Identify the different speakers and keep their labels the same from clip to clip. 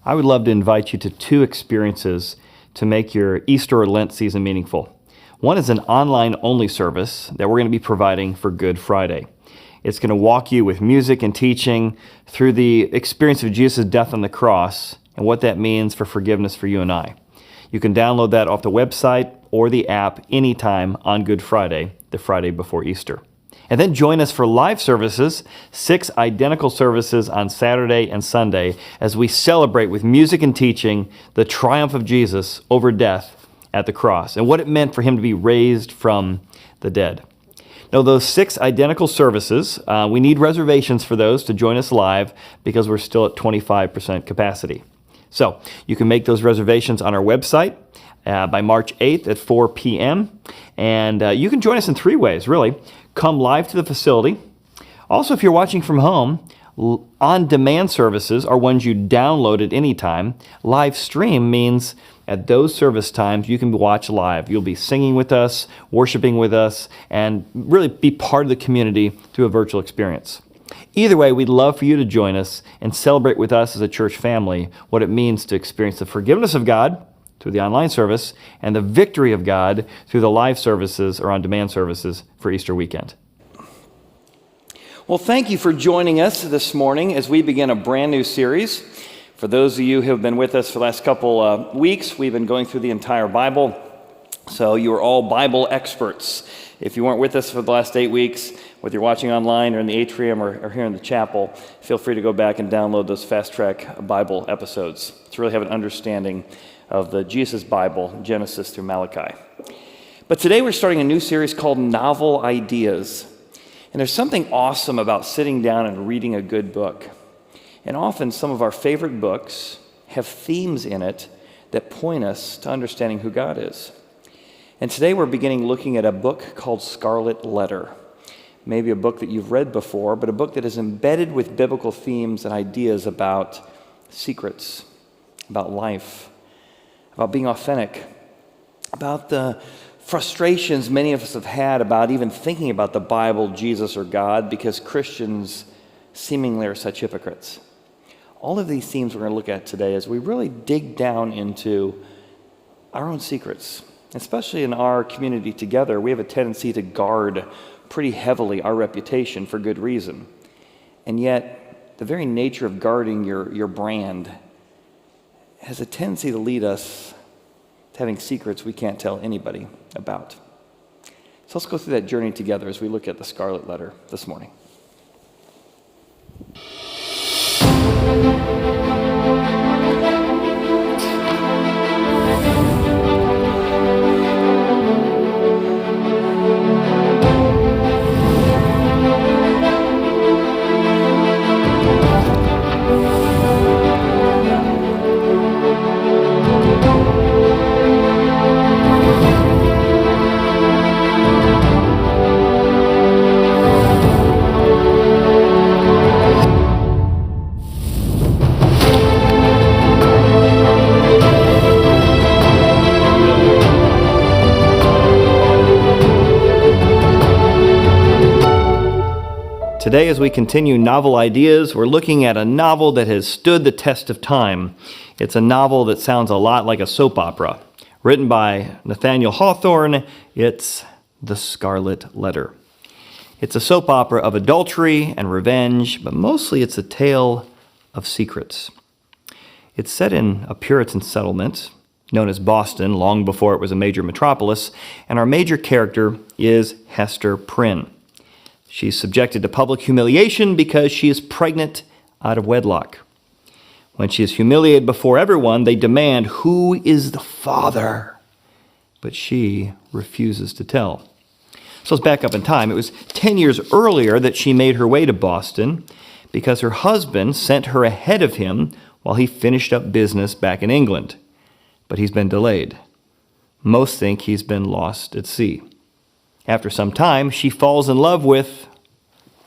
Speaker 1: I would love to invite you to two experiences to make your Easter or Lent season meaningful. One is an online-only service that we're going to be providing for Good Friday. It's going to walk you with music and teaching through the experience of Jesus' death on the cross and what that means for forgiveness for you and I. You can download that off the website or the app anytime on Good Friday, the Friday before Easter. And then join us for live services, 6 identical services on Saturday and Sunday, as we celebrate with music and teaching the triumph of Jesus over death at the cross and what it meant for him to be raised from the dead. Now, those 6 identical services, we need reservations for those to join us live because we're still at 25% capacity. So you can make those reservations on our website by March 8th at 4 p.m. And you can join us in 3 ways, really. Come live to the facility. Also, if you're watching from home, on-demand services are ones you download at any time. Live stream means at those service times you can watch live. You'll be singing with us, worshiping with us, and really be part of the community through a virtual experience. Either way, we'd love for you to join us and celebrate with us as a church family what it means to experience the forgiveness of God through the online service and the victory of God through the live services or on-demand services for Easter weekend. Well, thank you for joining us this morning as we begin a brand new series. For those of you who have been with us for the last couple weeks, we've been going through the entire Bible, so you are all Bible experts. If you weren't with us for the last 8 weeks, whether you're watching online or in the atrium or here in the chapel, feel free to go back and download those fast-track Bible episodes to really have an understanding of the Jesus Bible, Genesis through Malachi. But today we're starting a new series called Novel Ideas. And there's something awesome about sitting down and reading a good book. And often some of our favorite books have themes in it that point us to understanding who God is. And today we're beginning looking at a book called Scarlett Letter. Maybe a book that you've read before, but a book that is embedded with biblical themes and ideas about secrets, about life, about being authentic, about the frustrations many of us have had about even thinking about the Bible, Jesus, or God, because Christians seemingly are such hypocrites. All of these themes we're going to look at today as we really dig down into our own secrets. Especially in our community together, we have a tendency to guard pretty heavily our reputation for good reason. And yet, the very nature of guarding your brand has a tendency to lead us to having secrets we can't tell anybody about. So let's go through that journey together as we look at the Scarlett Letter this morning. Today, as we continue Novel Ideas, we're looking at a novel that has stood the test of time. It's a novel that sounds a lot like a soap opera. Written by Nathaniel Hawthorne, it's The Scarlett Letter. It's a soap opera of adultery and revenge, but mostly it's a tale of secrets. It's set in a Puritan settlement known as Boston, long before it was a major metropolis, and our major character is Hester Prynne. She's subjected to public humiliation because she is pregnant out of wedlock. When she is humiliated before everyone, they demand, "Who is the father?" But she refuses to tell. So let's back up in time. It was 10 years earlier that she made her way to Boston because her husband sent her ahead of him while he finished up business back in England. But he's been delayed. Most think he's been lost at sea. After some time, she falls in love with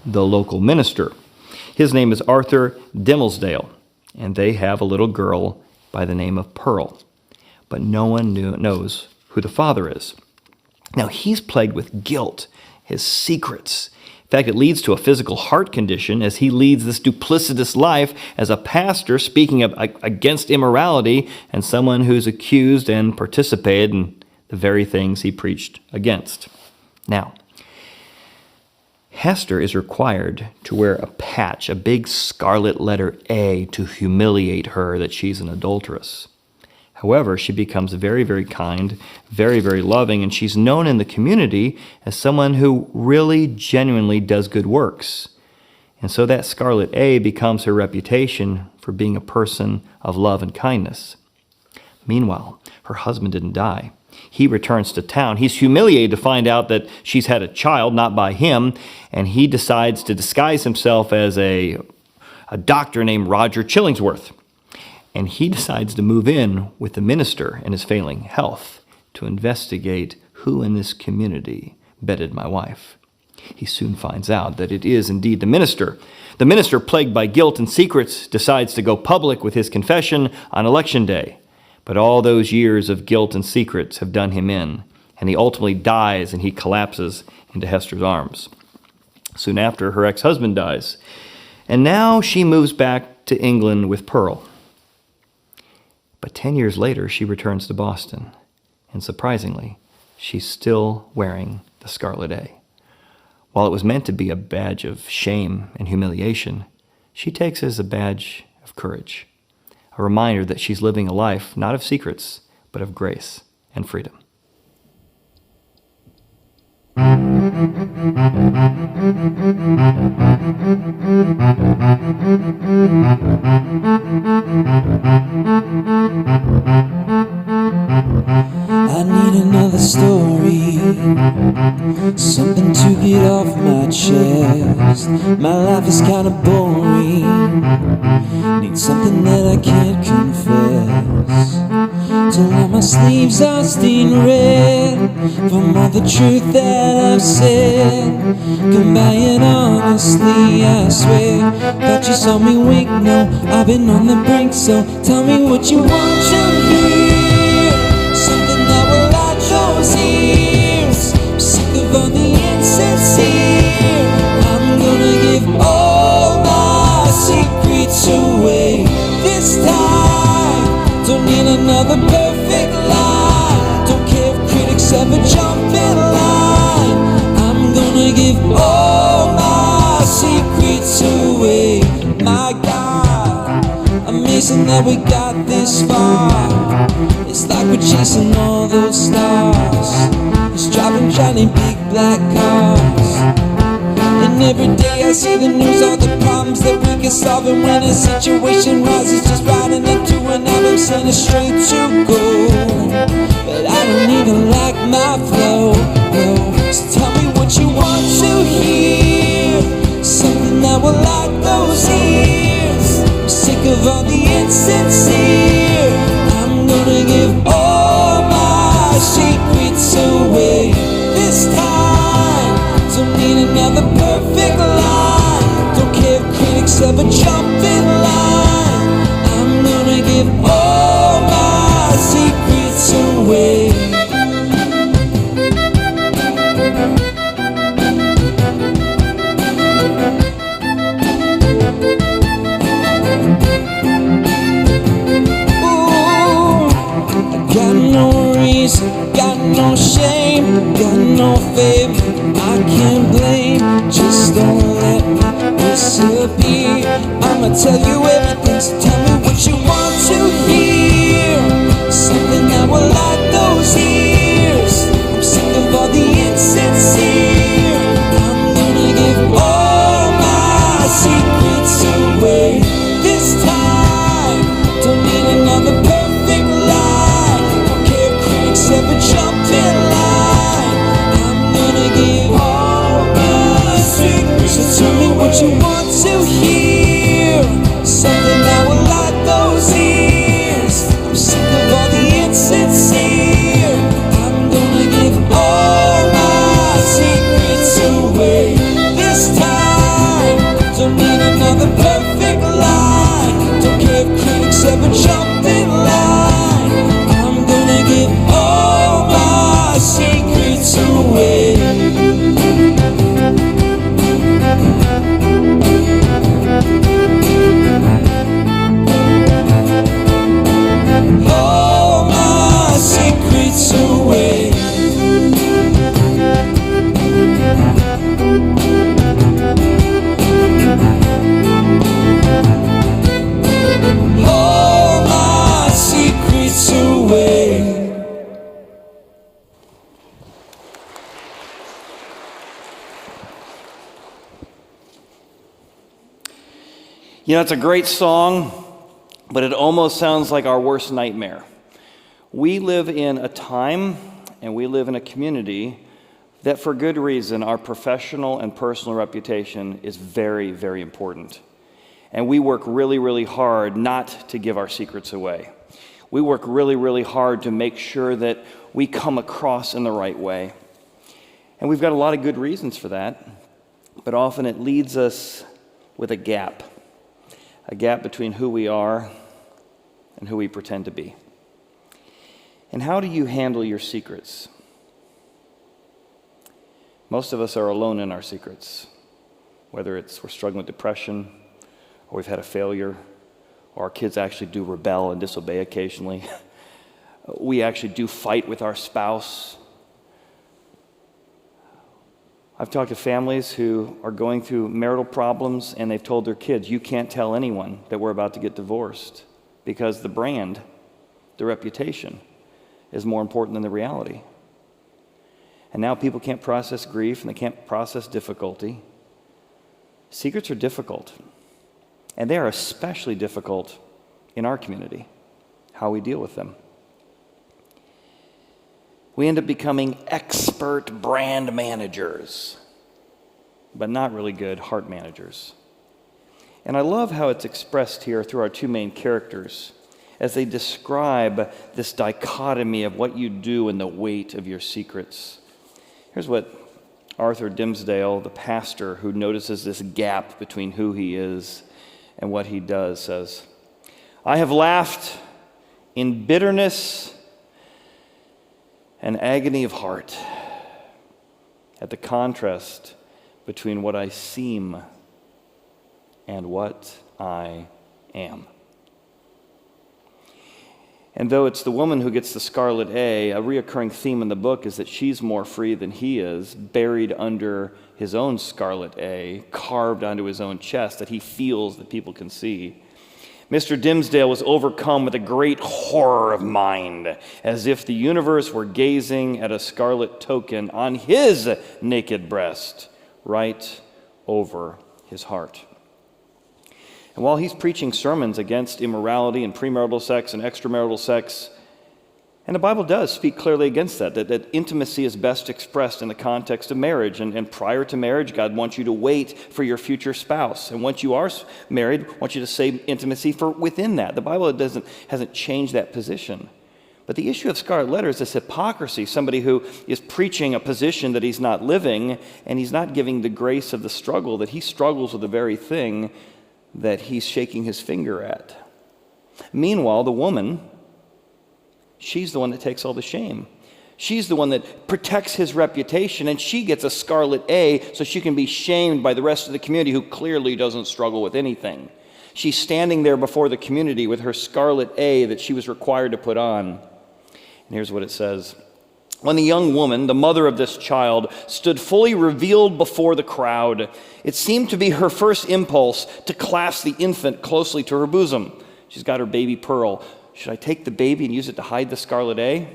Speaker 1: the local minister. His name is Arthur Dimmelsdale, and they have a little girl by the name of Pearl. But no one knows who the father is. Now, he's plagued with guilt, his secrets, In fact, it leads to a physical heart condition as he leads this duplicitous life as a pastor speaking against immorality and someone who's accused and participated in the very things he preached against. Now, Hester is required to wear a patch, a big scarlet letter A, to humiliate her that she's an adulteress. However, she becomes very, very kind, very, very loving, and she's known in the community as someone who really, genuinely does good works. And so that scarlet A becomes her reputation for being a person of love and kindness. Meanwhile, her husband didn't die. He returns to town. He's humiliated to find out that she's had a child, not by him, and he decides to disguise himself as a doctor named Roger Chillingsworth. And he decides to move in with the minister in his failing health to investigate who in this community bedded my wife. He soon finds out that it is indeed the minister. The minister, plagued by guilt and secrets, decides to go public with his confession on election day. But all those years of guilt and secrets have done him in, and he ultimately dies and he collapses into Hester's arms. Soon after, her ex-husband dies, and now she moves back to England with Pearl. But 10 years later, she returns to Boston, and surprisingly, she's still wearing the Scarlet A. While it was meant to be a badge of shame and humiliation, she takes it as a badge of courage, a reminder that she's living a life not of secrets, but of grace and freedom.
Speaker 2: I need another story, something to get off my chest. My life is kinda boring, need something that I can't confess. Till all my sleeves are stained red from all the truth that I've said. Come by it honestly, I swear. Thought you saw me wink, no, I've been on the brink. So tell me what you want to hear, something that will light those ears. I'm sick of all the insincere. I'm gonna give all my secrets away this time. Don't need another perfect lie. Don't care if critics ever jump in line. I'm gonna give all my secrets away. My God, amazing that we got this far. It's like we're chasing all those stars. It's driving shiny big black cars. And every day I see the news, all the problems that we can solve. And when a situation rises, just riding into an album, send it straight to gold. But I don't even like my flow, no. So tell me what you want to hear, something that will light those ears. I'm sick of all the insincere. I'm gonna give all my secrets away this time. Don't need another perfect line. Don't care if critics ever jump in line. I'm gonna give all my secrets away. Got no reason, got no shame, got no fame. I can't blame, just don't let me disappear. I'ma tell you everything, so tell me what you want to hear, something that will light those ears. I'm sick of all the insincere. I'm gonna give all my secrets away this time. Don't need another perfect lie. Don't care if critics ever jump in line. I'm gonna give all my secrets. So tell me what you want to hear,
Speaker 1: You know, it's a great song, but it almost sounds like our worst nightmare. We live in a time and we live in a community that, for good reason, our professional and personal reputation is very, very important. And we work really, really hard not to give our secrets away. We work really, really hard to make sure that we come across in the right way. And we've got a lot of good reasons for that, but often it leads us with a gap between who we are and who we pretend to be. And how do you handle your secrets? Most of us are alone in our secrets, whether it's we're struggling with depression, or we've had a failure, or our kids actually do rebel and disobey occasionally. We actually do fight with our spouse. I've talked to families who are going through marital problems, and they've told their kids, you can't tell anyone that we're about to get divorced, because the brand, the reputation, is more important than the reality. And now people can't process grief and they can't process difficulty. Secrets are difficult. And they are especially difficult in our community, how we deal with them. We end up becoming expert brand managers, but not really good heart managers. And I love how it's expressed here through our two main characters as they describe this dichotomy of what you do and the weight of your secrets. Here's what Arthur Dimsdale, the pastor who notices this gap between who he is and what he does, says, I have laughed in bitterness and agony of heart at the contrast between what I seem and what I am. And though it's the woman who gets the scarlet A reoccurring theme in the book is that she's more free than he is, buried under his own scarlet A, carved onto his own chest that he feels that people can see. Mr. Dimsdale was overcome with a great horror of mind, as if the universe were gazing at a scarlet token on his naked breast, right over his heart. And while he's preaching sermons against immorality and premarital sex and extramarital sex, and the Bible does speak clearly against that intimacy is best expressed in the context of marriage. And prior to marriage, God wants you to wait for your future spouse. And once you are married, wants you to save intimacy for within that. The Bible hasn't changed that position. But the issue of scarlet letter is this hypocrisy, somebody who is preaching a position that he's not living, and he's not giving the grace of the struggle, that he struggles with the very thing that he's shaking his finger at. Meanwhile, the woman, she's the one that takes all the shame. She's the one that protects his reputation, and she gets a scarlet A so she can be shamed by the rest of the community who clearly doesn't struggle with anything. She's standing there before the community with her scarlet A that she was required to put on. And here's what it says. When the young woman, the mother of this child, stood fully revealed before the crowd, it seemed to be her first impulse to clasp the infant closely to her bosom. She's got her baby Pearl. Should I take the baby and use it to hide the scarlet A?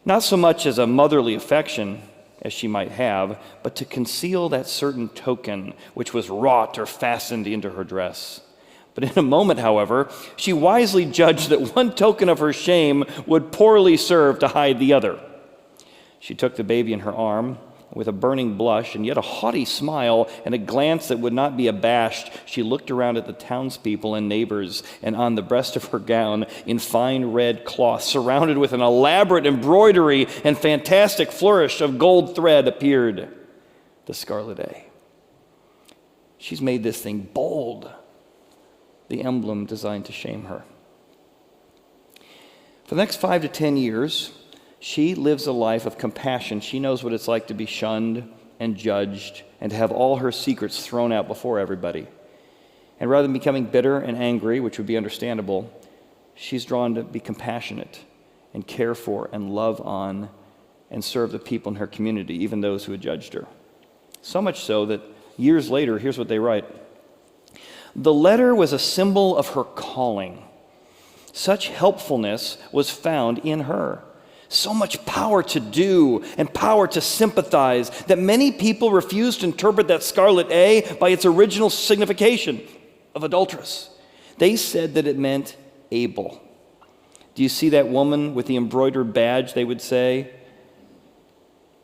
Speaker 1: Not so much as a motherly affection as she might have, but to conceal that certain token which was wrought or fastened into her dress. But in a moment, however, she wisely judged that one token of her shame would poorly serve to hide the other. She took the baby in her arm, with a burning blush and yet a haughty smile and a glance that would not be abashed, she looked around at the townspeople and neighbors, and on the breast of her gown, in fine red cloth, surrounded with an elaborate embroidery and fantastic flourish of gold thread, appeared the scarlet A. She's made this thing bold, the emblem designed to shame her. For the next 5 to 10 years, she lives a life of compassion. She knows what it's like to be shunned and judged and to have all her secrets thrown out before everybody. And rather than becoming bitter and angry, which would be understandable, she's drawn to be compassionate and care for and love on and serve the people in her community, even those who had judged her. So much so that years later, here's what they write. The letter was a symbol of her calling. Such helpfulness was found in her. So much power to do and power to sympathize that many people refuse to interpret that scarlet A by its original signification of adulteress. They said that it meant able. Do you see that woman with the embroidered badge, they would say?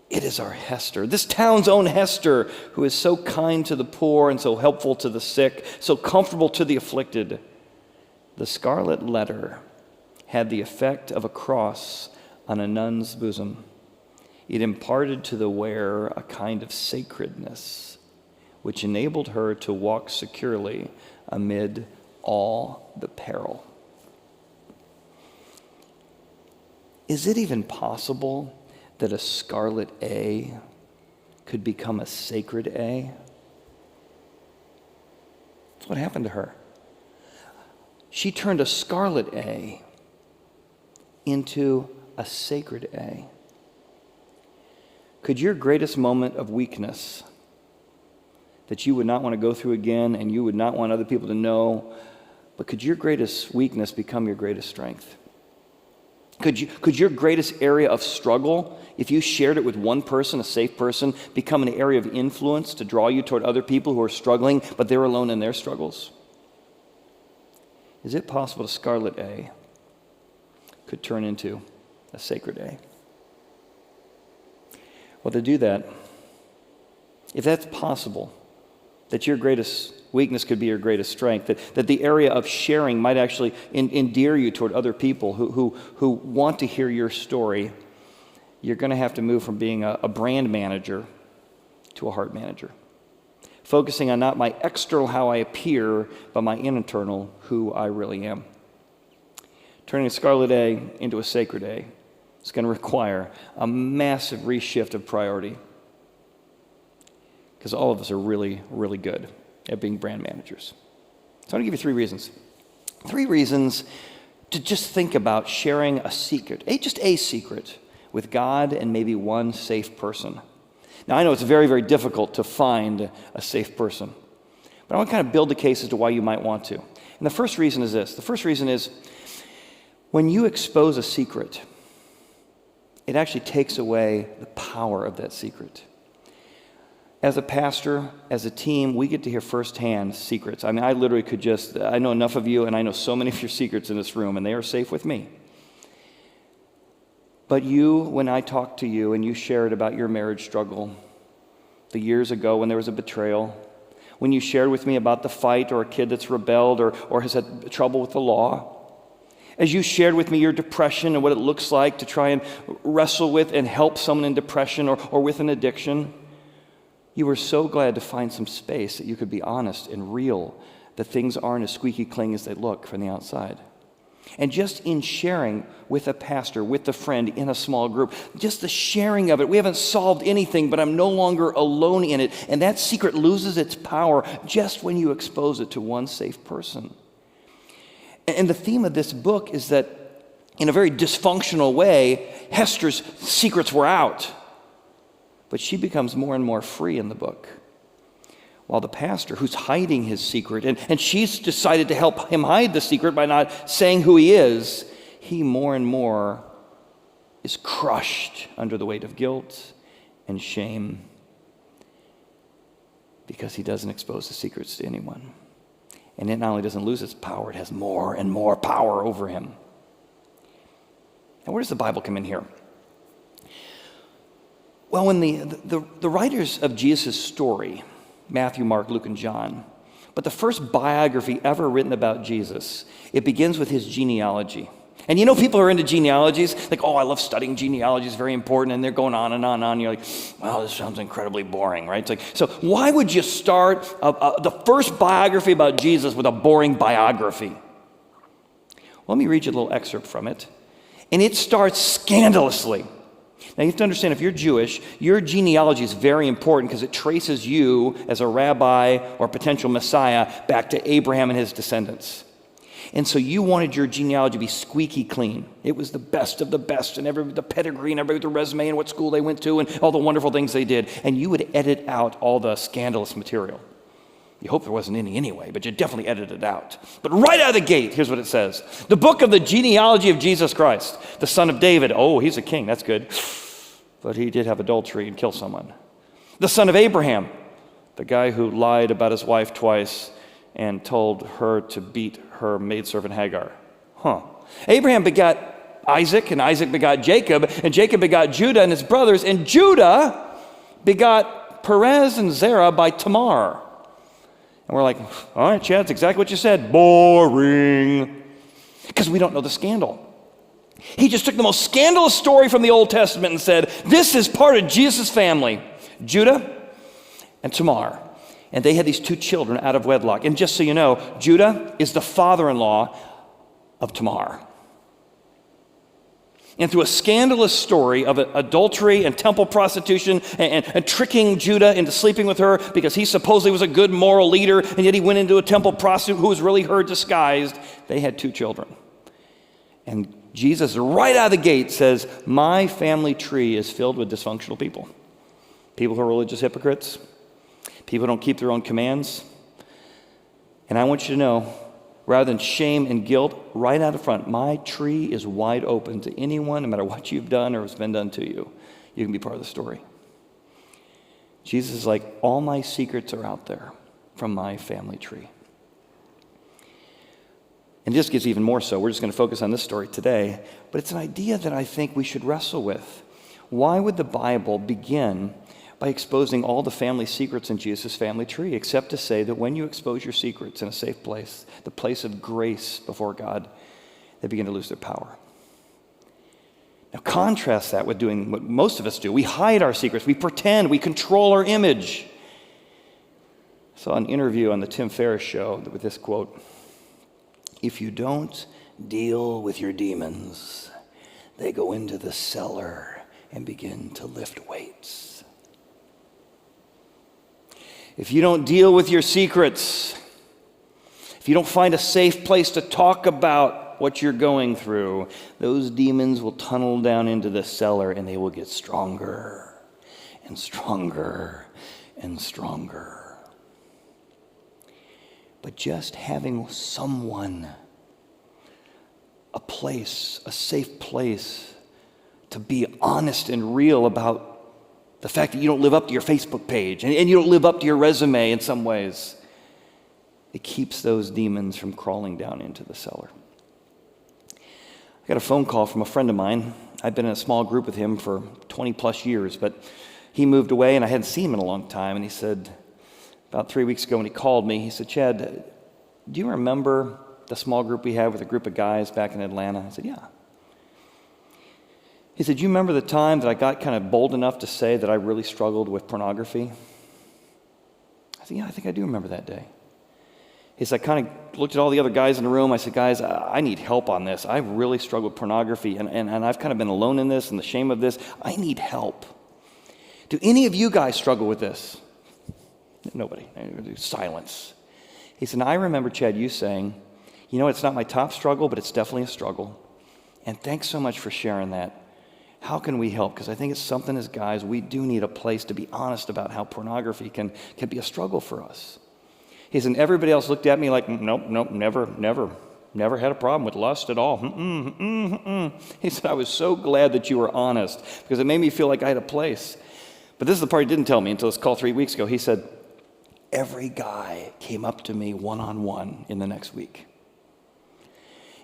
Speaker 1: It is our Hester, this town's own Hester, who is so kind to the poor and so helpful to the sick, so comfortable to the afflicted. The scarlet letter had the effect of a cross on a nun's bosom. It imparted to the wearer a kind of sacredness, which enabled her to walk securely amid all the peril. Is it even possible that a scarlet A could become a sacred A? That's what happened to her. She turned a scarlet A into a sacred A. Could your greatest moment of weakness that you would not want to go through again and you would not want other people to know, but could your greatest weakness become your greatest strength? Could your greatest area of struggle, if you shared it with one person, a safe person, become an area of influence to draw you toward other people who are struggling, but they're alone in their struggles? Is it possible a scarlet A could turn into a sacred A? Well, to do that, if that's possible, that your greatest weakness could be your greatest strength, that the area of sharing might actually endear you toward other people who want to hear your story, you're going to have to move from being a brand manager to a heart manager. Focusing on not my external how I appear, but my internal who I really am. Turning a scarlet A into a sacred A is going to require a massive reshift of priority, because all of us are really, really good at being brand managers. So I'm going to give you 3 reasons. 3 reasons to just think about sharing a secret, just a secret, with God and maybe one safe person. Now, I know it's very, very difficult to find a safe person, but I want to kind of build the case as to why you might want to. And the first reason is this. The first reason is when you expose a secret, it actually takes away the power of that secret. As a pastor, as a team, we get to hear firsthand secrets. I mean, I literally I know enough of you, and I know so many of your secrets in this room, and they are safe with me. But you, when I talk to you and you shared about your marriage struggle, the years ago when there was a betrayal, when you shared with me about the fight or a kid that's rebelled or has had trouble with the law, as you shared with me your depression and what it looks like to try and wrestle with and help someone in depression or with an addiction, you were so glad to find some space that you could be honest and real, that things aren't as squeaky clean as they look from the outside. And just in sharing with a pastor, with a friend, in a small group, just the sharing of it, we haven't solved anything, but I'm no longer alone in it. And that secret loses its power just when you expose it to one safe person. And the theme of this book is that in a very dysfunctional way, Hester's secrets were out. But she becomes more and more free in the book. While the pastor, who's hiding his secret, and she's decided to help him hide the secret by not saying who he is, he more and more is crushed under the weight of guilt and shame because he doesn't expose the secrets to anyone. And it not only doesn't lose its power, it has more and more power over him. Now, where does the Bible come in here? Well, when the writers of Jesus' story, Matthew, Mark, Luke, and John, but the first biography ever written about Jesus, it begins with his genealogy. And you know, people are into genealogies, like, oh, I love studying genealogy, it's very important, and they're going on and on and on. You're like, well, this sounds incredibly boring, right? It's like, so why would you start the first biography about Jesus with a boring biography? Well, let me read you a little excerpt from it. And it starts scandalously. Now, you have to understand, if you're Jewish, your genealogy is very important because it traces you as a rabbi or potential Messiah back to Abraham and his descendants. And so you wanted your genealogy to be squeaky clean. It was the best of the best, and the pedigree, and everybody with the resume, and what school they went to, and all the wonderful things they did. And you would edit out all the scandalous material. You hope there wasn't any anyway, but you definitely edited it out. But right out of the gate, here's what it says. The book of the genealogy of Jesus Christ, the son of David. Oh, he's a king, that's good. But he did have adultery and kill someone. The son of Abraham, the guy who lied about his wife twice and told her to beat her maidservant Hagar. Abraham begot Isaac, and Isaac begot Jacob, and Jacob begot Judah and his brothers, and Judah begot Perez and Zerah by Tamar. And we're like, all right, Chad, that's exactly what you said. Boring. Because we don't know the scandal. He just took the most scandalous story from the Old Testament and said, this is part of Jesus' family. Judah and Tamar. And they had these two children out of wedlock. And just so you know, Judah is the father-in-law of Tamar. And through a scandalous story of adultery and temple prostitution and tricking Judah into sleeping with her because he supposedly was a good moral leader, and yet he went into a temple prostitute who was really her disguised, they had two children. And Jesus, right out of the gate, says, my family tree is filled with dysfunctional people. People who are religious hypocrites. People who don't keep their own commands. And I want you to know, rather than shame and guilt, right out of front, my tree is wide open to anyone, no matter what you've done or what's been done to you. You can be part of the story. Jesus is like, all my secrets are out there from my family tree. And this gets even more so. We're just going to focus on this story today. But it's an idea that I think we should wrestle with. Why would the Bible begin by exposing all the family secrets in Jesus' family tree, except to say that when you expose your secrets in a safe place, the place of grace before God, they begin to lose their power. Now contrast that with doing what most of us do. We hide our secrets, we pretend, we control our image. I saw an interview on the Tim Ferriss show with this quote, if you don't deal with your demons, they go into the cellar and begin to lift weights. If you don't deal with your secrets, if you don't find a safe place to talk about what you're going through, those demons will tunnel down into the cellar and they will get stronger and stronger and stronger. But just having someone, a place, a safe place to be honest and real about the fact that you don't live up to your Facebook page and you don't live up to your resume in some ways, it keeps those demons from crawling down into the cellar. I got a phone call from a friend of mine. I've been in a small group with him for 20 plus years, but he moved away and I hadn't seen him in a long time. And he said, about 3 weeks ago when he called me, he said, Chad, do you remember the small group we had with a group of guys back in Atlanta? I said, yeah. He said, you remember the time that I got kind of bold enough to say that I really struggled with pornography? I said, yeah, I think I do remember that day. He said, I kind of looked at all the other guys in the room. I said, guys, I need help on this. I really struggle with pornography, and I've kind of been alone in this and the shame of this. I need help. Do any of you guys struggle with this? Nobody. Silence. He said, I remember, Chad, you saying, you know, it's not my top struggle, but it's definitely a struggle. And thanks so much for sharing that. How can we help? Because I think it's something as guys, we do need a place to be honest about how pornography can be a struggle for us. He said, and everybody else looked at me like, nope, never had a problem with lust at all. He said, I was so glad that you were honest because it made me feel like I had a place. But this is the part he didn't tell me until this call 3 weeks ago. He said, every guy came up to me one-on-one in the next week.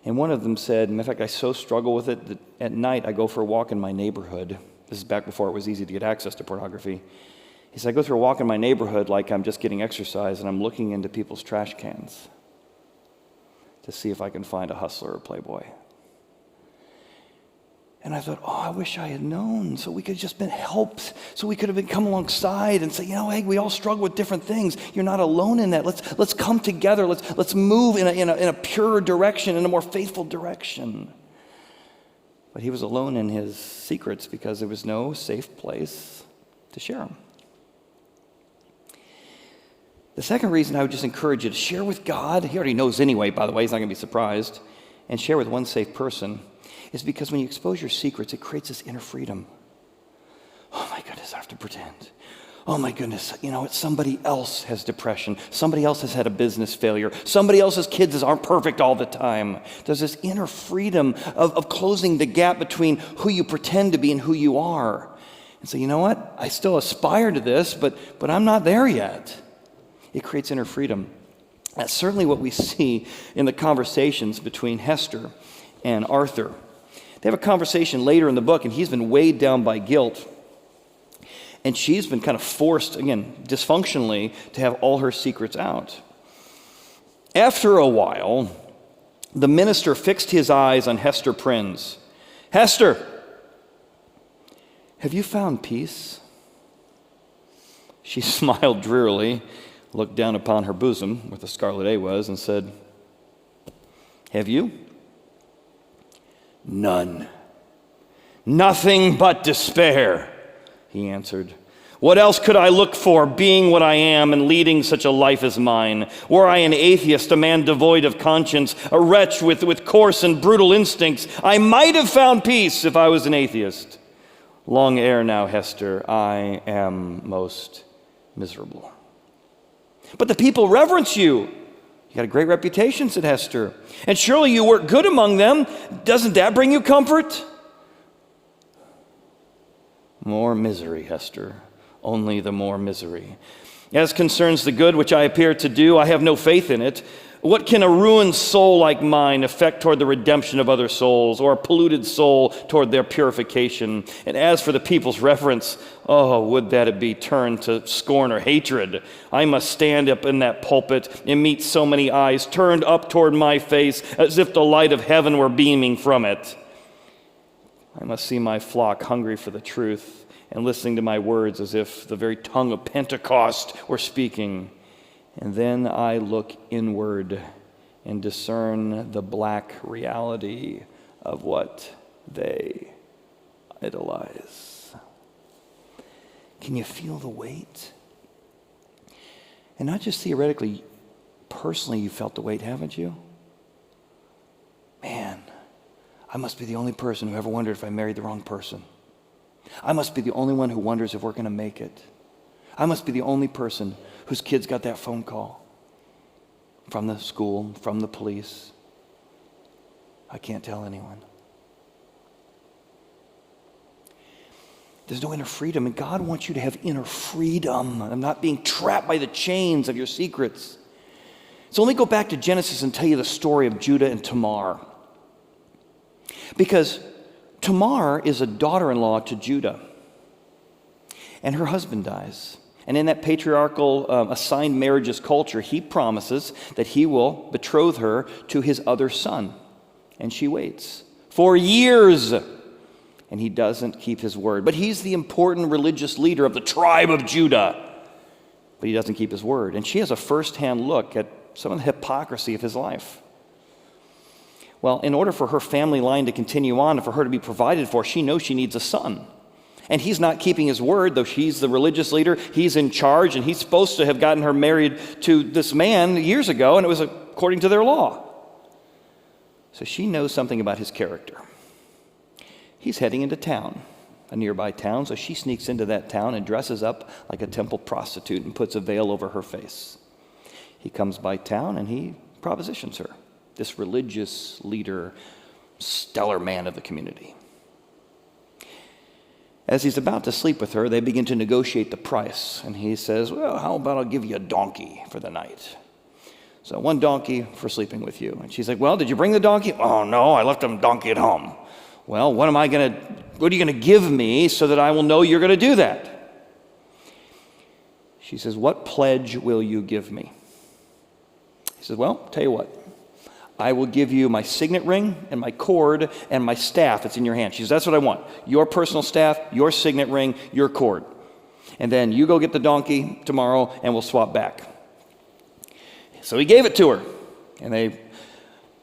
Speaker 1: And one of them said, in fact, I so struggle with it that at night I go for a walk in my neighborhood. This is back before it was easy to get access to pornography. He said, I go through a walk in my neighborhood like I'm just getting exercise and I'm looking into people's trash cans to see if I can find a hustler or playboy. And I thought, oh, I wish I had known so we could have just been helped, so we could have come alongside and say, you know, hey, we all struggle with different things. You're not alone in that. Let's come together. Let's move in a purer direction, in a more faithful direction. But he was alone in his secrets because there was no safe place to share them. The second reason I would just encourage you to share with God, he already knows anyway, by the way, he's not going to be surprised, and share with one safe person, is because when you expose your secrets, it creates this inner freedom. Oh my goodness, I have to pretend. Oh my goodness, somebody else has depression. Somebody else has had a business failure. Somebody else's kids aren't perfect all the time. There's this inner freedom of closing the gap between who you pretend to be and who you are. And so, you know what? I still aspire to this, but I'm not there yet. It creates inner freedom. That's certainly what we see in the conversations between Hester and Arthur. They have a conversation later in the book, and he's been weighed down by guilt. And she's been kind of forced, again, dysfunctionally, to have all her secrets out. After a while, the minister fixed his eyes on Hester Prynne's. Hester, have you found peace? She smiled drearily, looked down upon her bosom, where the scarlet A was, and said, have you? None. Nothing but despair, he answered. What else could I look for, being what I am and leading such a life as mine? Were I an atheist, a man devoid of conscience, a wretch with coarse and brutal instincts, I might have found peace if I was an atheist. Long ere now, Hester, I am most miserable. But the people reverence you. You got a great reputation, said Hester. And surely you work good among them. Doesn't that bring you comfort? More misery, Hester. Only the more misery. As concerns the good which I appear to do, I have no faith in it. What can a ruined soul like mine effect toward the redemption of other souls, or a polluted soul toward their purification? And as for the people's reverence, oh, would that it be turned to scorn or hatred. I must stand up in that pulpit and meet so many eyes turned up toward my face as if the light of heaven were beaming from it. I must see my flock hungry for the truth and listening to my words as if the very tongue of Pentecost were speaking. And then I look inward and discern the black reality of what they idolize. Can you feel the weight? And not just theoretically, personally you felt the weight, haven't you? Man, I must be the only person who ever wondered if I married the wrong person. I must be the only one who wonders if we're going to make it. I must be the only person whose kids got that phone call from the school, from the police. I can't tell anyone. There's no inner freedom, and God wants you to have inner freedom of not being trapped by the chains of your secrets. So let me go back to Genesis and tell you the story of Judah and Tamar. Because Tamar is a daughter-in-law to Judah, and her husband dies. And in that patriarchal assigned marriages culture, he promises that he will betroth her to his other son. And she waits for years, and he doesn't keep his word. But he's the important religious leader of the tribe of Judah, but he doesn't keep his word. And she has a first-hand look at some of the hypocrisy of his life. Well, in order for her family line to continue on and for her to be provided for, she knows she needs a son. And he's not keeping his word, though he's the religious leader. He's in charge, and he's supposed to have gotten her married to this man years ago, and it was according to their law. So she knows something about his character. He's heading into town, a nearby town, so she sneaks into that town and dresses up like a temple prostitute and puts a veil over her face. He comes by town, and he propositions her, this religious leader, stellar man of the community. As he's about to sleep with her, they begin to negotiate the price. And he says, well, how about I'll give you a donkey for the night? So 1 donkey for sleeping with you. And she's like, well, did you bring the donkey? Oh, no, I left the donkey at home. Well, what are you going to give me so that I will know you're going to do that? She says, what pledge will you give me? He says, well, tell you what. I will give you my signet ring and my cord and my staff that's in your hand. She says, that's what I want. Your personal staff, your signet ring, your cord. And then you go get the donkey tomorrow and we'll swap back. So he gave it to her. And they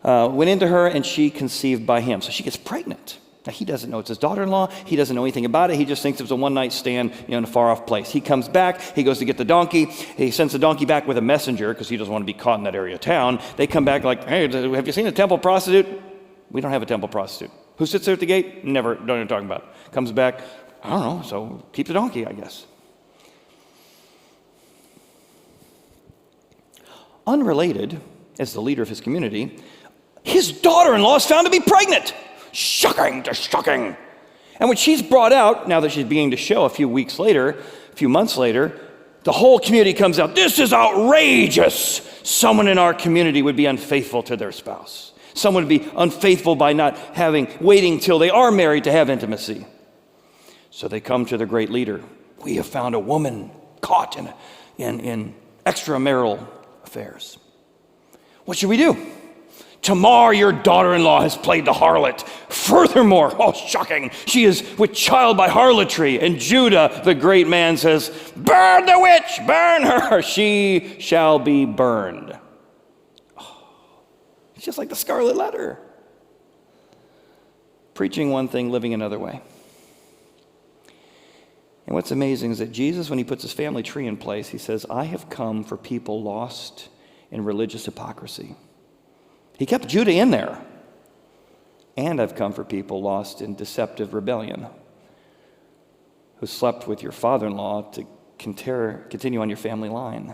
Speaker 1: went into her and she conceived by him. So she gets pregnant. Now he doesn't know it's his daughter-in-law. He doesn't know anything about it. He just thinks it was a one-night stand in a far-off place. He comes back. He goes to get the donkey. He sends the donkey back with a messenger because he doesn't want to be caught in that area of town. They come back like, hey, have you seen a temple prostitute? We don't have a temple prostitute. Who sits there at the gate? Never. Don't know what you're talking about. Comes back. I don't know. So keep the donkey, I guess. Unrelated, as the leader of his community, his daughter-in-law is found to be pregnant. Shocking to shocking. And when she's brought out, now that she's beginning to show a few months later, the whole community comes out. This is outrageous. Someone in our community would be unfaithful to their spouse. Someone would be unfaithful by not waiting till they are married to have intimacy. So they come to the great leader. We have found a woman caught in extramarital affairs. What should we do? Tamar, your daughter-in-law, has played the harlot. Furthermore, oh, shocking, she is with child by harlotry. And Judah, the great man, says, burn the witch, burn her. She shall be burned. Oh, it's just like the Scarlet Letter. Preaching one thing, living another way. And what's amazing is that Jesus, when he puts his family tree in place, he says, I have come for people lost in religious hypocrisy. He kept Judah in there. And I've come for people lost in deceptive rebellion, who slept with your father-in-law to continue on your family line.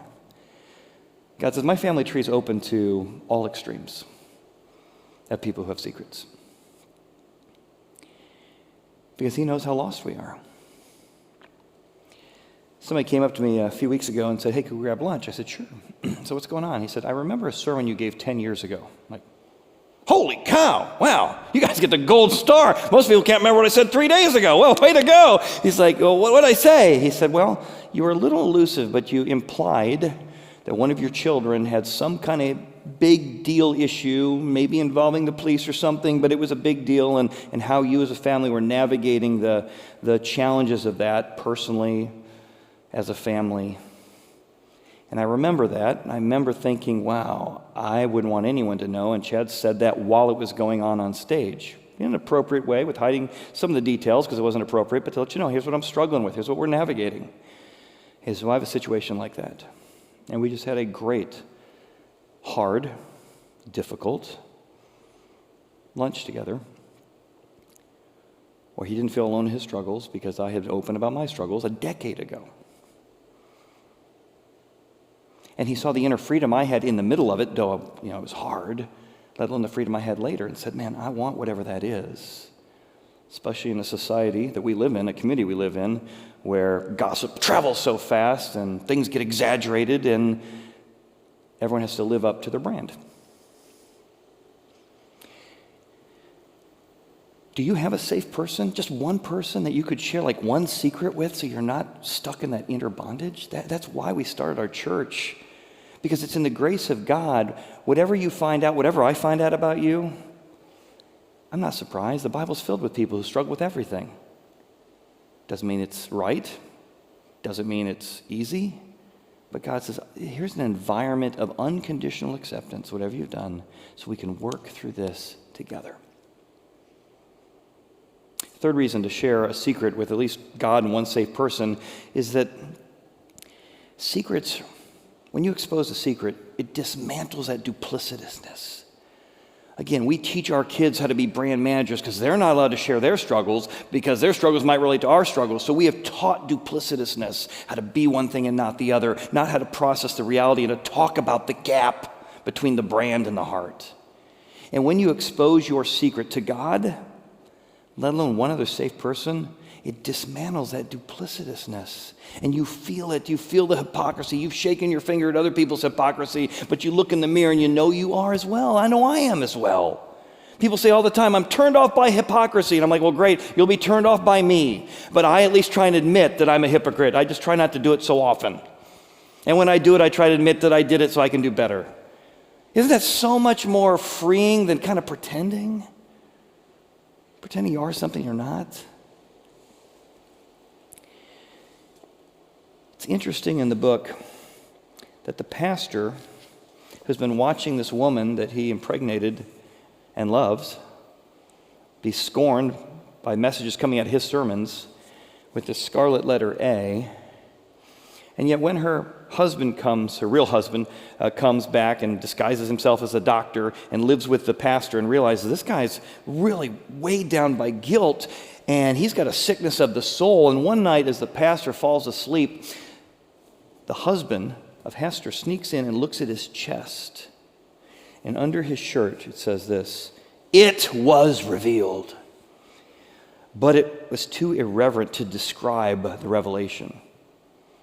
Speaker 1: God says, my family tree is open to all extremes of people who have secrets. Because he knows how lost we are. Somebody came up to me a few weeks ago and said, hey, could we grab lunch? I said, sure. So what's going on? He said, I remember a sermon you gave 10 years ago. I'm like, holy cow, wow, you guys get the gold star. Most people can't remember what I said 3 days ago. Well, way to go. He's like, well, what did I say? He said, well, you were a little elusive, but you implied that one of your children had some kind of big deal issue, maybe involving the police or something, but it was a big deal, and how you as a family were navigating the challenges of that personally, as a family. And I remember that, and I remember thinking, wow, I wouldn't want anyone to know, and Chad said that while it was going on stage, in an appropriate way, with hiding some of the details, because it wasn't appropriate, but to let you know, here's what I'm struggling with, here's what we're navigating. So I have a situation like that. And we just had a great, hard, difficult lunch together, where he didn't feel alone in his struggles, because I had opened about my struggles a decade ago. And he saw the inner freedom I had in the middle of it, though it was hard, let alone the freedom I had later, and said, man, I want whatever that is, especially in a society that we live in, a community we live in, where gossip travels so fast and things get exaggerated and everyone has to live up to their brand. Do you have a safe person, just one person that you could share like one secret with so you're not stuck in that inner bondage? That's why we started our church. Because it's in the grace of God, whatever you find out, whatever I find out about you, I'm not surprised. The Bible's filled with people who struggle with everything. Doesn't mean it's right. Doesn't mean it's easy. But God says, here's an environment of unconditional acceptance, whatever you've done, so we can work through this together. Third reason to share a secret with at least God and one safe person is that secrets, when you expose a secret, it dismantles that duplicitousness. Again, we teach our kids how to be brand managers because they're not allowed to share their struggles because their struggles might relate to our struggles. So we have taught duplicitousness, how to be one thing and not the other, not how to process the reality and to talk about the gap between the brand and the heart. And when you expose your secret to God, let alone one other safe person, it dismantles that duplicitousness. And you feel it. You feel the hypocrisy. You've shaken your finger at other people's hypocrisy, but you look in the mirror and you know you are as well. I know I am as well. People say all the time, I'm turned off by hypocrisy. And I'm like, well, great. You'll be turned off by me. But I at least try and admit that I'm a hypocrite. I just try not to do it so often. And when I do it, I try to admit that I did it so I can do better. Isn't that so much more freeing than kind of pretending? Pretending you are something you're not? It's interesting in the book that the pastor who's been watching this woman that he impregnated and loves be scorned by messages coming out of his sermons with the scarlet letter A, and yet when her husband comes, her real husband, comes back and disguises himself as a doctor and lives with the pastor and realizes this guy's really weighed down by guilt and he's got a sickness of the soul. And one night as the pastor falls asleep, the husband of Hester sneaks in and looks at his chest. And under his shirt, it says this, "It was revealed." But it was too irreverent to describe the revelation.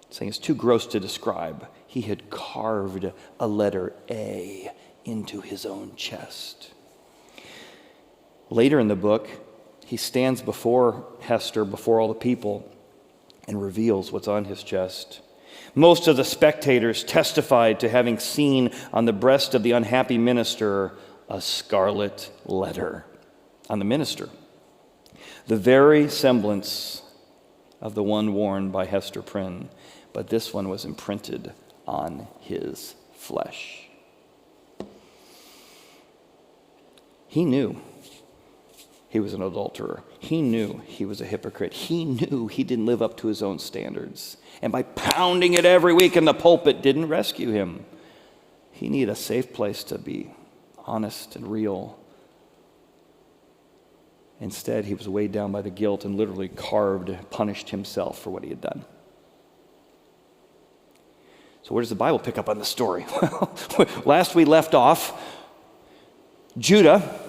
Speaker 1: Saying it's too gross to describe. He had carved a letter A into his own chest. Later in the book, he stands before Hester, before all the people, and reveals what's on his chest. Most of the spectators testified to having seen on the breast of the unhappy minister a scarlet letter on the minister, the very semblance of the one worn by Hester Prynne, but this one was imprinted on his flesh. He knew he was an adulterer. He knew he was a hypocrite. He knew he didn't live up to his own standards. And by pounding it every week in the pulpit didn't rescue him. He needed a safe place to be honest and real. Instead, he was weighed down by the guilt and literally punished himself for what he had done. So where does the Bible pick up on the story? Well, last we left off, Judah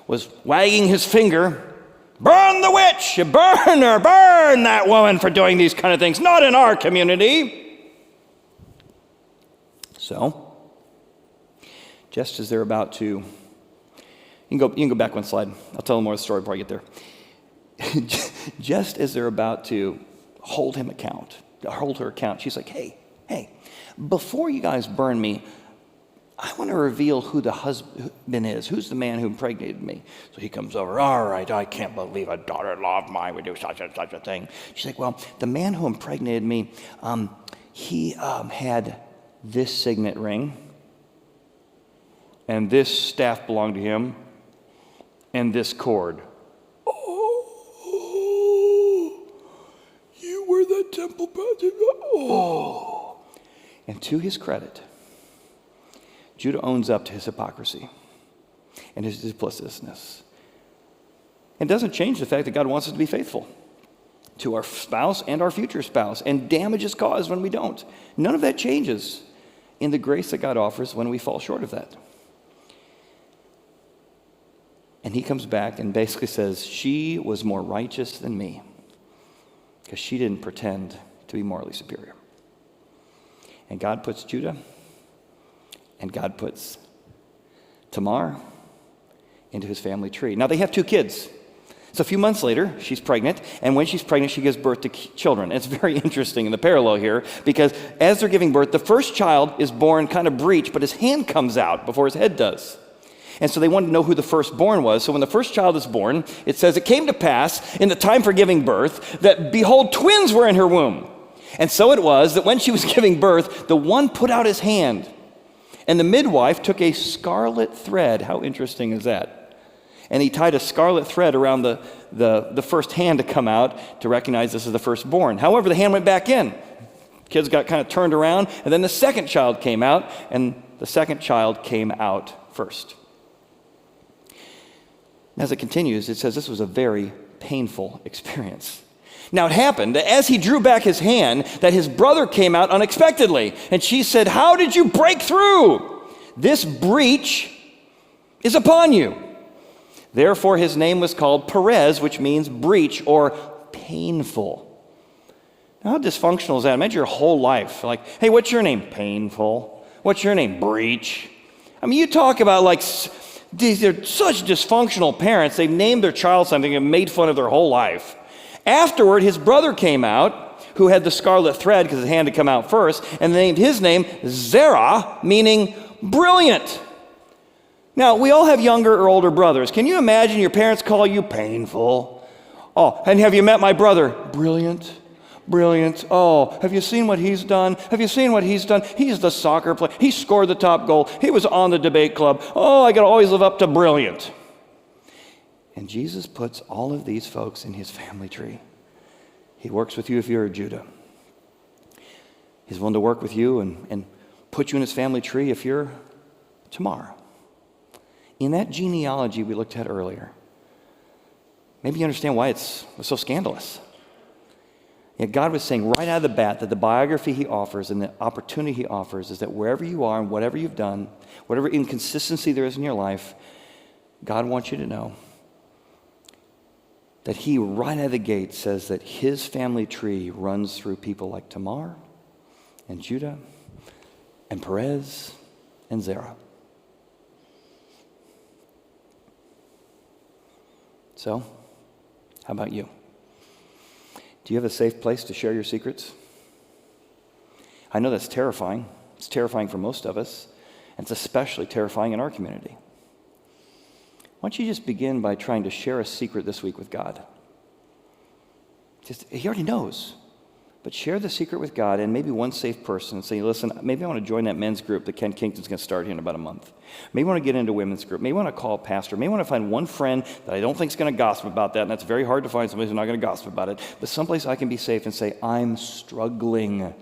Speaker 1: was wagging his finger, "Burn the witch! Burn her! Burn that woman for doing these kind of things! Not in our community!" So, just as they're about to, you can go back one slide. I'll tell them more of the story before I get there. Just as they're about to hold her account, she's like, hey, before you guys burn me, I want to reveal who the husband is. Who's the man who impregnated me? So he comes over. "All right, I can't believe a daughter-in-law of mine would do such a thing." She's like, "Well, the man who impregnated me, he had this signet ring, and this staff belonged to him, and this cord." "Oh, you were the temple president." Oh. And to his credit, Judah owns up to his hypocrisy and his duplicitousness. It doesn't change the fact that God wants us to be faithful to our spouse and our future spouse, and damage is caused when we don't. None of that changes in the grace that God offers when we fall short of that. And he comes back and basically says, she was more righteous than me because she didn't pretend to be morally superior. And God puts Judah and God puts Tamar into his family tree. Now they have 2 kids. So a few months later, she's pregnant, and when she's pregnant, she gives birth to children. It's very interesting in the parallel here, because as they're giving birth, the first child is born kind of breech, but his hand comes out before his head does. And so they wanted to know who the firstborn was. So when the first child is born, it says, "It came to pass in the time for giving birth that, behold, twins were in her womb. And so it was that when she was giving birth, the one put out his hand, and the midwife took a scarlet thread." How interesting is that? And he tied a scarlet thread around the first hand to come out to recognize this is the firstborn. However, the hand went back in. Kids got kind of turned around, and then the second child came out, and the second child came out first. As it continues, it says this was a very painful experience. Now it happened that as he drew back his hand, that his brother came out unexpectedly. And she said, "How did you break through? This breach is upon you." Therefore his name was called Perez, which means breach or painful. Now, how dysfunctional is that? Imagine your whole life. Like, "Hey, what's your name?" "Painful." "What's your name?" "Breach." I mean, you talk about they're such dysfunctional parents. They've named their child something and made fun of their whole life. Afterward, his brother came out, who had the scarlet thread because his hand had come out first, and they named his name Zerah, meaning brilliant. Now, we all have younger or older brothers. Can you imagine your parents call you painful? "Oh, and have you met my brother?" "Brilliant. Brilliant. Oh, have you seen what he's done? Have you seen what he's done? He's the soccer player. He scored the top goal. He was on the debate club. Oh, I got to always live up to brilliant." And Jesus puts all of these folks in his family tree. He works with you if you're a Judah. He's willing to work with you and put you in his family tree if you're Tamar. In that genealogy we looked at earlier, maybe you understand why it was so scandalous. Yet God was saying right out of the bat that the biography he offers and the opportunity he offers is that wherever you are and whatever you've done, whatever inconsistency there is in your life, God wants you to know that he right out of the gate says that his family tree runs through people like Tamar and Judah and Perez and Zerah. So, how about you? Do you have a safe place to share your secrets? I know that's terrifying. It's terrifying for most of us, and it's especially terrifying in our community. Why don't you just begin by trying to share a secret this week with God? He already knows. But share the secret with God and maybe one safe person and say, listen, maybe I want to join that men's group that Ken Kingston's going to start here in about a month. Maybe I want to get into a women's group. Maybe I want to call a pastor. Maybe I want to find one friend that I don't think is going to gossip about that, and that's very hard to find somebody who's not going to gossip about it. But someplace I can be safe and say, I'm struggling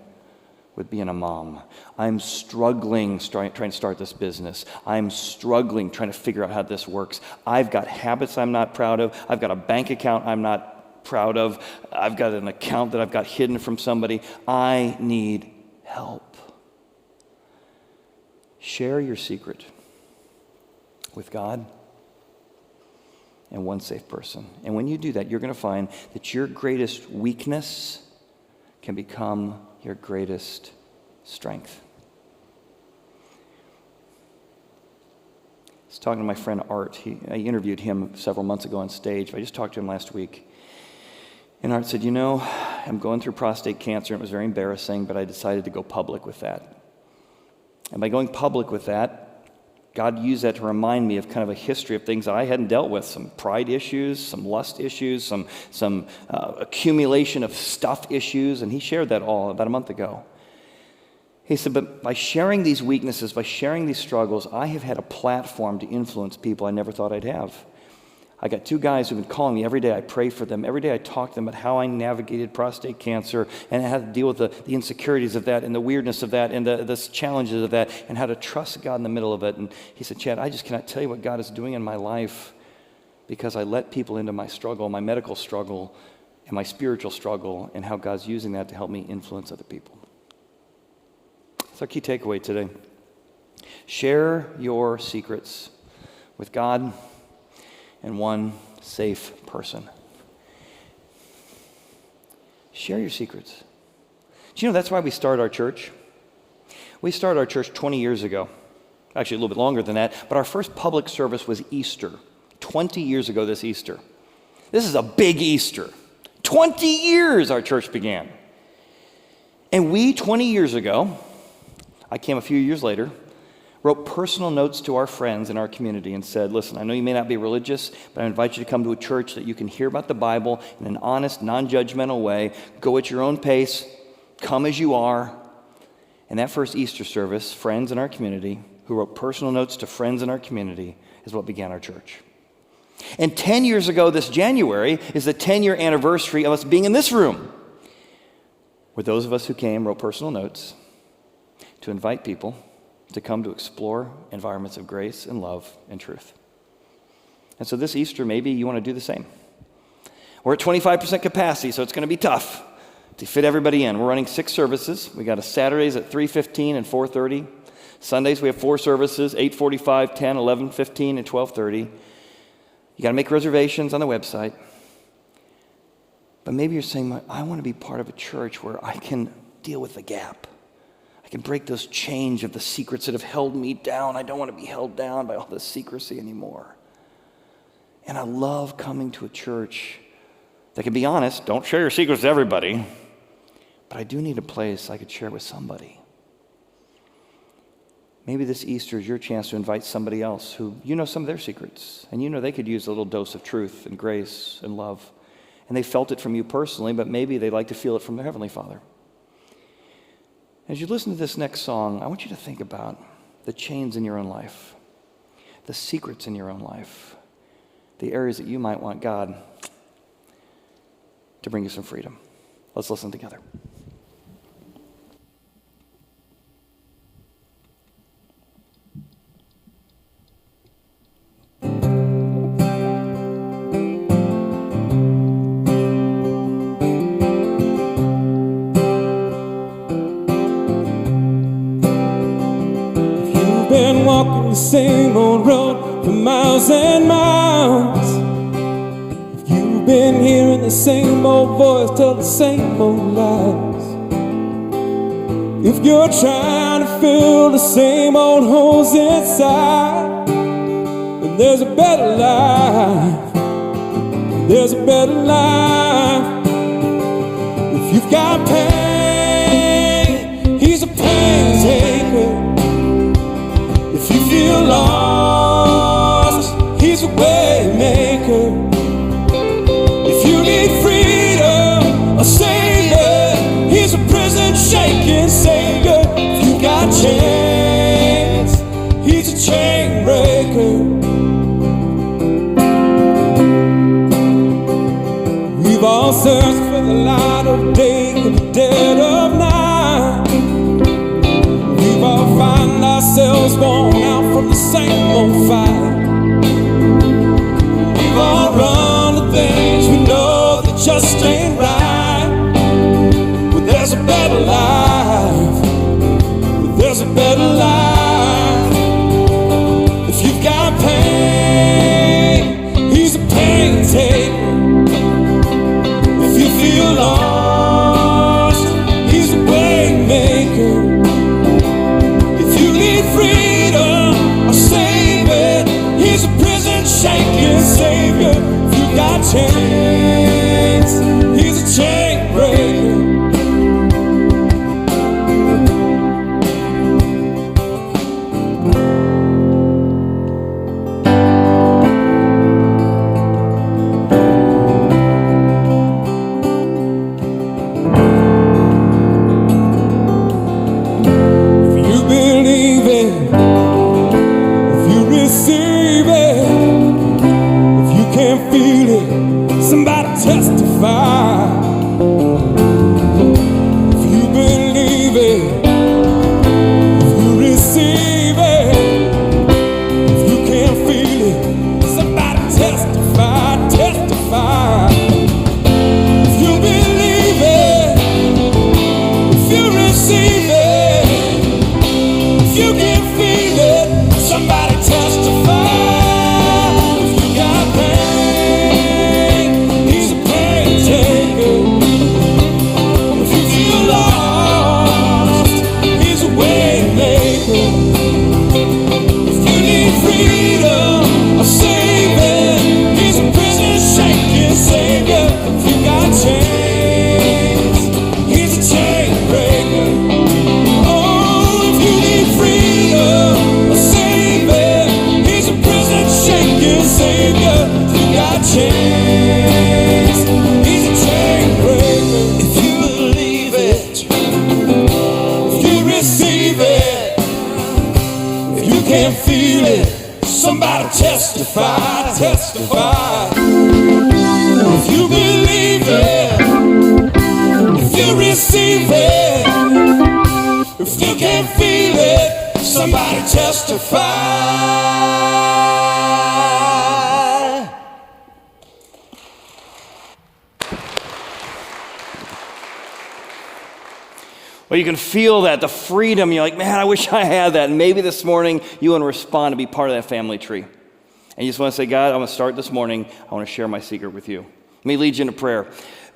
Speaker 1: with being a mom. I'm struggling trying to start this business. I'm struggling trying to figure out how this works. I've got habits I'm not proud of. I've got a bank account I'm not proud of. I've got an account that I've got hidden from somebody. I need help. Share your secret with God and one safe person. And when you do that, you're going to find that your greatest weakness can become your greatest strength. I was talking to my friend Art. I interviewed him several months ago on stage. I just talked to him last week. And Art said, I'm going through prostate cancer, and it was very embarrassing, but I decided to go public with that. And by going public with that, God used that to remind me of kind of a history of things that I hadn't dealt with, some pride issues, some lust issues, some accumulation of stuff issues, and he shared that all about a month ago. He said, but by sharing these weaknesses, by sharing these struggles, I have had a platform to influence people I never thought I'd have. I got 2 guys who've been calling me every day. I pray for them. Every day I talk to them about how I navigated prostate cancer and how to deal with the insecurities of that and the weirdness of that and the challenges of that and how to trust God in the middle of it. And he said, Chad, I just cannot tell you what God is doing in my life because I let people into my struggle, my medical struggle, and my spiritual struggle, and how God's using that to help me influence other people. That's our key takeaway today. Share your secrets with God and one safe person. Share your secrets. Do you know that's why we started our church? We started our church 20 years ago. Actually, a little bit longer than that. But our first public service was Easter. 20 years ago this Easter. This is a big Easter. 20 years our church began. And we, 20 years ago, I came a few years later, wrote personal notes to our friends in our community and said, listen, I know you may not be religious, but I invite you to come to a church that you can hear about the Bible in an honest, non-judgmental way. Go at your own pace. Come as you are. And that first Easter service, friends in our community who wrote personal notes to friends in our community is what began our church. And 10 years ago this January is the 10-year anniversary of us being in this room, where those of us who came wrote personal notes to invite people to come to explore environments of grace and love and truth. And so this Easter, maybe you want to do the same. We're at 25% capacity, so it's going to be tough to fit everybody in. We're running 6 services. We got a Saturdays at 3:15 and 4:30. Sundays we have 4 services, 8:45, 10, 11:15, and 12:30. You got to make reservations on the website. But maybe you're saying, I want to be part of a church where I can deal with the gap. I can break those chains of the secrets that have held me down. I don't want to be held down by all this secrecy anymore. And I love coming to a church that can be honest. Don't share your secrets with everybody. But I do need a place I could share with somebody. Maybe this Easter is your chance to invite somebody else who you know some of their secrets. And you know they could use a little dose of truth and grace and love. And they felt it from you personally, but maybe they'd like to feel it from their Heavenly Father. As you listen to this next song, I want you to think about the chains in your own life, the secrets in your own life, the areas that you might want God to bring you some freedom. Let's listen together.
Speaker 2: same old road for miles and miles. If you've been hearing the same old voice tell the same old lies, if you're trying to fill the same old holes inside, then there's a better life. There's a better life. If you've got pain, he's a pain taker. If you feel lost, he's a way maker. If you need freedom, a savior, he's a prison shaking savior. If you got chains, he's a chain breaker. We've all searched for the light of day in the dead of night. We've all find ourselves worn out from the same old fight. We've all run to things we know that just ain't right. But there's a better life. But there's a better life. If you've got pain, he's a pain taker. If you feel lost, he's a way maker. If you need freedom, a savior, he's a prison shaking savior. If you got chains, he's a chain breaker. Somebody testify. If you believe it, if you receive it, if you can't feel it, somebody testify, testify. If you believe it, if you receive it, if you can't feel it, somebody testify. Can't feel it, somebody testify, testify. If you believe it, if you receive it, if you can't feel it, somebody testify.
Speaker 1: Well, you can feel that, the freedom. You're like, man, I wish I had that. And maybe this morning you want to respond to be part of that family tree. And you just want to say, God, I'm going to start this morning. I want to share my secret with you. Let me lead you into prayer.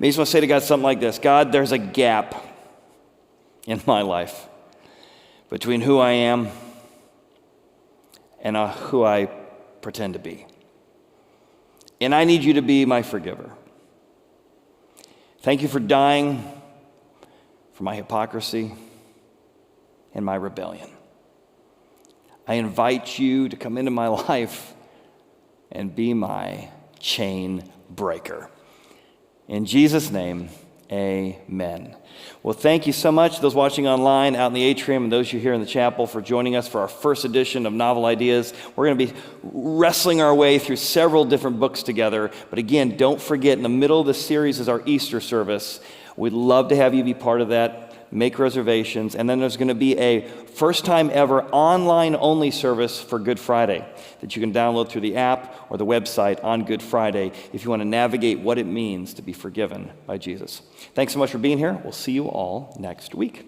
Speaker 1: Maybe you just want to say to God something like this. God, there's a gap in my life between who I am and who I pretend to be. And I need you to be my forgiver. Thank you for dying for my hypocrisy and my rebellion. I invite you to come into my life and be my chain breaker. In Jesus' name, amen. Well, thank you so much, those watching online out in the atrium and those you here in the chapel, for joining us for our first edition of Novel Ideas. We're going to be wrestling our way through several different books together. But again, don't forget, in the middle of the series is our Easter service. We'd love to have you be part of that. Make reservations. And then there's going to be a first time ever online only service for Good Friday that you can download through the app or the website on Good Friday if you want to navigate what it means to be forgiven by Jesus. Thanks so much for being here. We'll see you all next week.